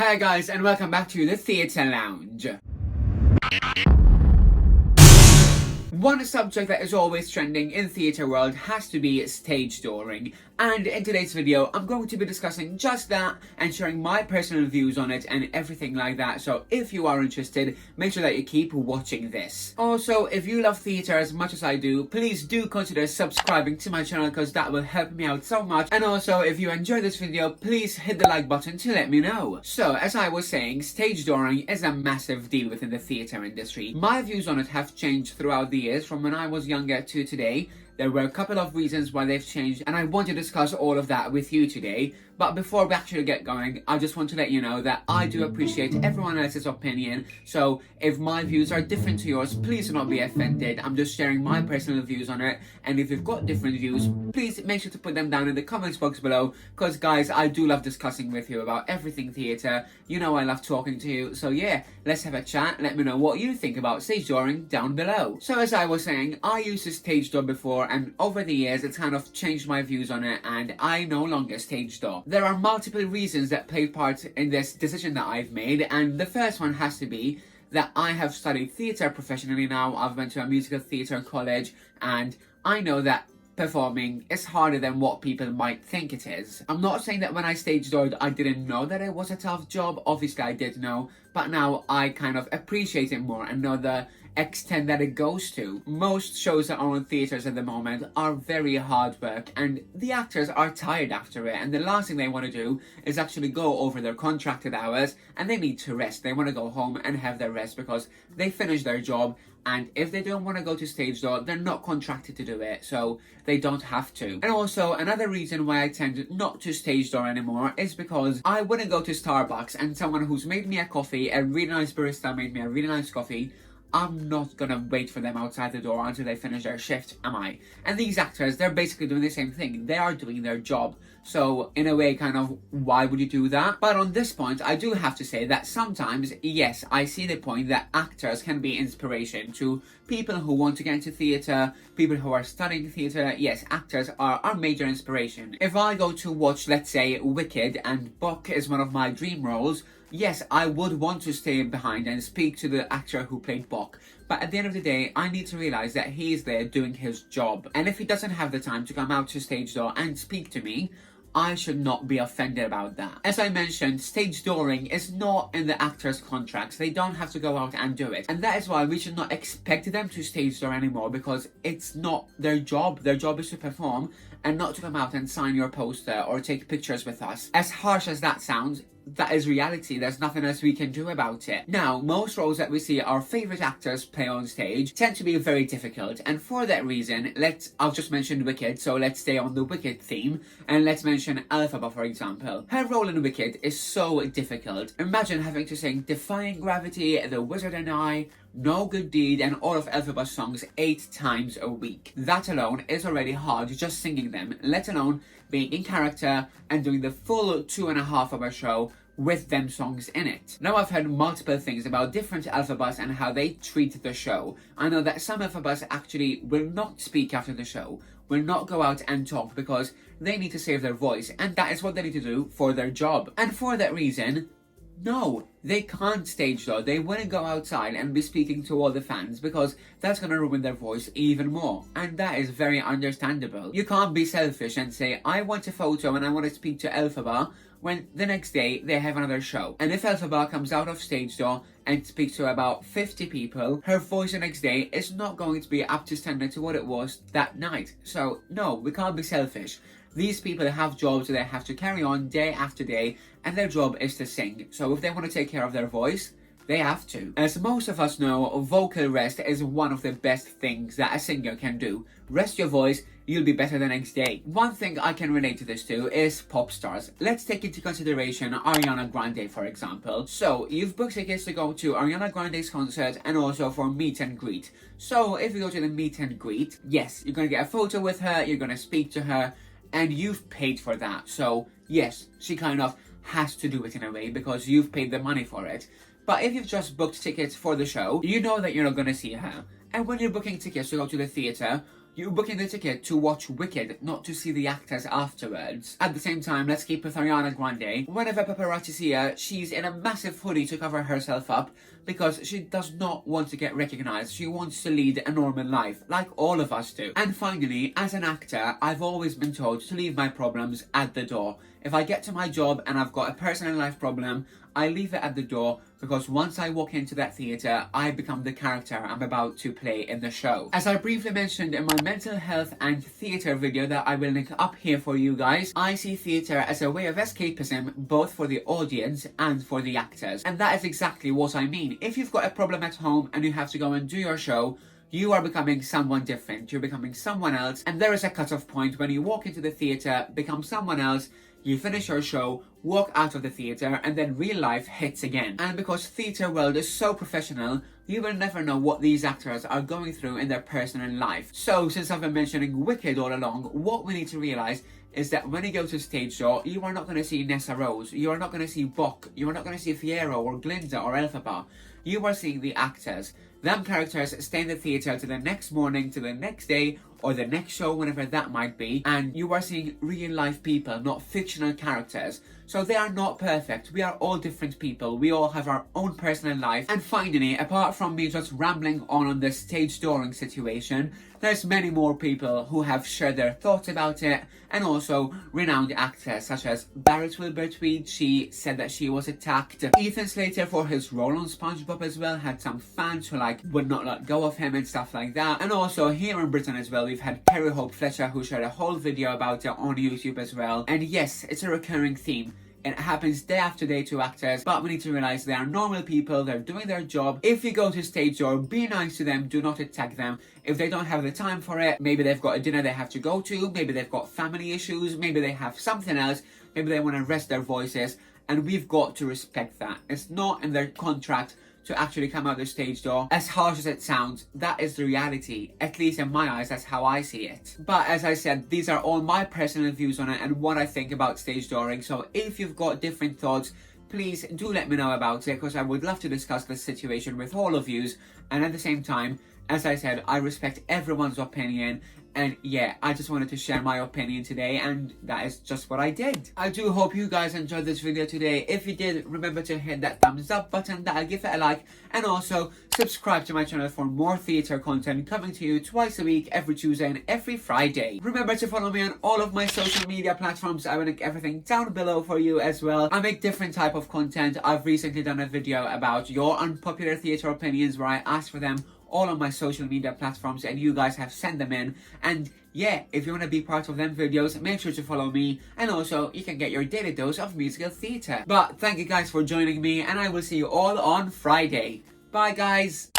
Hi guys, and welcome back to the Theatre Lounge. One subject that is always trending in theatre world has to be stage dooring, and in today's video I'm going to be discussing just that and sharing my personal views on it and everything like that. So if you are interested, make sure that you keep watching this. Also, if you love theatre as much as I do, please do consider subscribing to my channel because that will help me out so much. And also, if you enjoyed this video, please hit the like button to let me know. So as I was saying, stage dooring is a massive deal within the theatre industry. My views on it have changed throughout the years from when I was younger to today. There were a couple of reasons why they've changed, and I want to discuss all of that with you today. But before we actually get going, I just want to let you know that I do appreciate everyone else's opinion. So if my views are different to yours, please do not be offended. I'm just sharing my personal views on it. And if you've got different views, please make sure to put them down in the comments box below. Because guys, I do love discussing with you about everything theatre. You know I love talking to you. So yeah, let's have a chat. Let me know what you think about stage dooring down below. So as I was saying, I used to stage door before, and over the years it's kind of changed my views on it, and I no longer stage door. There are multiple reasons that play part in this decision that I've made, and the first one has to be that I have studied theatre professionally now. I've been to a musical theatre college, and I know that performing is harder than what people might think it is. I'm not saying that when I stage doored I didn't know that it was a tough job. Obviously I did know, but now I kind of appreciate it more and know the extent that it goes to. Most shows that are on theatres at the moment are very hard work, and the actors are tired after it, and the last thing they want to do is actually go over their contracted hours, and they need to rest. They want to go home and have their rest because they finished their job, and if they don't want to go to stage door, they're not contracted to do it, so they don't have to. And also, another reason why I tend not to stage door anymore is because I wouldn't go to Starbucks and someone who's made me a coffee, a really nice barista made me a really nice coffee, I'm not gonna wait for them outside the door until they finish their shift, am I? And these actors, they're basically doing the same thing. They are doing their job. So, in a way, kind of, why would you do that? But on this point, I do have to say that sometimes, yes, I see the point that actors can be inspiration to people who want to get into theatre, people who are studying theatre. Yes, actors are our major inspiration. If I go to watch, let's say, Wicked, and Buck is one of my dream roles, yes, I would want to stay behind and speak to the actor who played Buck. But at the end of the day, I need to realise that he's there doing his job. And if he doesn't have the time to come out to stage door and speak to me, I should not be offended about that. As I mentioned, stage dooring is not in the actors' contracts. They don't have to go out and do it. And that is why we should not expect them to stage door anymore, because it's not their job. Their job is to perform and not to come out and sign your poster or take pictures with us. As harsh as that sounds, that is reality. There's nothing else we can do about it. Now, most roles that we see our favourite actors play on stage tend to be very difficult, and for that reason, I've just mentioned Wicked, so let's stay on the Wicked theme, and let's mention Elphaba, for example. Her role in Wicked is so difficult. Imagine having to sing Defying Gravity, The Wizard and I, No Good Deed, and all of Elphaba's songs 8 times a week. That alone is already hard, just singing them, let alone being in character and doing the full 2.5 hour show with them songs in it. Now, I've heard multiple things about different Elphabas and how they treat the show. I know that some Elphabas actually will not speak after the show, will not go out and talk because they need to save their voice, and that is what they need to do for their job. And for that reason, no, they can't stage door. They wouldn't go outside and be speaking to all the fans because that's going to ruin their voice even more. And that is very understandable. You can't be selfish and say, I want a photo and I want to speak to Elphaba, when the next day they have another show. And if Elphaba comes out of stage door and speaks to about 50 people, her voice the next day is not going to be up to standard to what it was that night. So no, we can't be selfish. These people have jobs that they have to carry on day after day, and their job is to sing. So if they want to take care of their voice, they have to. As most of us know, vocal rest is one of the best things that a singer can do. Rest your voice, you'll be better the next day. One thing I can relate to this to is pop stars. Let's take into consideration Ariana Grande, for example. So, you've booked tickets to go to Ariana Grande's concert and also for meet and greet. So, if you go to the meet and greet, yes, you're gonna get a photo with her, you're gonna speak to her, and you've paid for that. So, yes, she kind of has to do it in a way because you've paid the money for it. But if you've just booked tickets for the show, you know that you're not going to see her. And when you're booking tickets to go to the theatre, You're booking the ticket to watch Wicked, not to see the actors afterwards. At the same time, let's keep with Ariana Grande. Whenever paparazzi see her, she's in a massive hoodie to cover herself up because she does not want to get recognized. She wants to lead a normal life, like all of us do. And finally, as an actor, I've always been told to leave my problems at the door. If I get to my job and I've got a personal life problem, I leave it at the door, because once I walk into that theatre, I become the character I'm about to play in the show. As I briefly mentioned in my mental health and theatre video that I will link up here for you guys, I see theatre as a way of escapism, both for the audience and for the actors. And that is exactly what I mean. If you've got a problem at home and you have to go and do your show, you are becoming someone different, you're becoming someone else, and there is a cut-off point when you walk into the theatre, become someone else, you finish your show, walk out of the theatre, and then real life hits again. And because theatre world is so professional, you will never know what these actors are going through in their personal life. So, since I've been mentioning Wicked all along, what we need to realise is that when you go to stage show, you are not going to see Nessa Rose, you are not going to see Bok, you are not going to see Fiero or Glinda or Elphaba. You are seeing the actors. Them characters stay in the theatre to the next morning, to the next day, or the next show, whenever that might be, and you are seeing real life people, not fictional characters. So they are not perfect. We are all different people. We all have our own personal life. And finally, apart from me just rambling on this stage dooring situation, there's many more people who have shared their thoughts about it, and also renowned actors such as Barrett Wilbur Tweed. She said that she was attacked. Ethan Slater, for his role on SpongeBob as well, had some fans who would not let go of him and stuff like that. And also here in Britain as well, we've had Kerry Hope Fletcher, who shared a whole video about it on YouTube as well. And yes, it's a recurring theme. It happens day after day to actors, but we need to realize they are normal people, they're doing their job. If you go to stage door, be nice to them, do not attack them. If they don't have the time for it, maybe they've got a dinner they have to go to, maybe they've got family issues, maybe they have something else, maybe they want to rest their voices, and we've got to respect that. It's not in their contract to actually come out the stage door. As harsh as it sounds, that is the reality. At least in my eyes, that's how I see it. But as I said, these are all my personal views on it and what I think about stage dooring. So if you've got different thoughts, please do let me know about it, because I would love to discuss this situation with all of you. And at the same time, as I said, I respect everyone's opinion. And yeah, I just wanted to share my opinion today, and that is just what I did. I do hope you guys enjoyed this video today. If you did, remember to hit that thumbs up button, that'll give it a like, and also subscribe to my channel for more theatre content coming to you twice a week, every Tuesday and every Friday. Remember to follow me on all of my social media platforms. I will link everything down below for you as well. I make different type of content. I've recently done a video about your unpopular theatre opinions where I asked for them all on my social media platforms, and you guys have sent them in. And yeah, if you want to be part of them videos, make sure to follow me, and also you can get your daily dose of musical theatre. But thank you guys for joining me, and I will see you all on Friday. Bye guys.